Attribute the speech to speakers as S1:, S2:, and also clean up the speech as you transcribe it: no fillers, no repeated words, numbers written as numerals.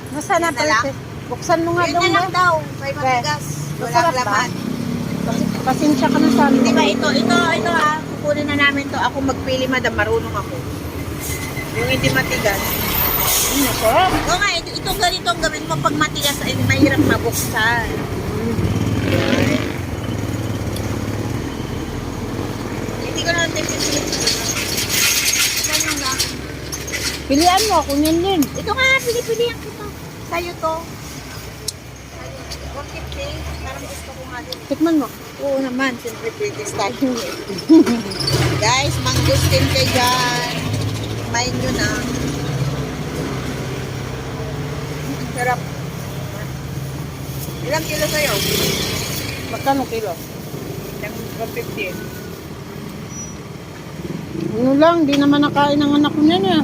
S1: Nasaan na
S2: Yun na lang?
S1: pala? Buksan mo nga
S2: Yun
S1: daw.
S2: na lang
S1: Ma.
S2: daw. May matigas.
S1: Masarap
S2: Walang
S1: ba?
S2: laman.
S1: Pasensya ka na sa amin.
S2: Di ba ito ah. Kukunin na namin to. Ako magpili, madam. Marunong ako. Yung hindi matigas.
S1: Masarap.
S2: Oo nga, ito ganito ang gawin mo pag matigas ay mahirap mabuksan. Hindi ko naman tipid. Saan yung gawin?
S1: Pilihan mo, kunin din.
S2: Ito nga, pili-pilihan ko to. Sa'yo to. 150. Parang gusto ko nga din.
S1: Tikman mo.
S2: Oo naman, siyempre British tayo. Guys, mangustin kayo dyan. Kumain nyo na. Sarap. Ilang kilo sa'yo?
S1: Magkano kilo?
S2: Ilang 150.
S1: Ano lang, di naman nakain ng anak ko niyan eh.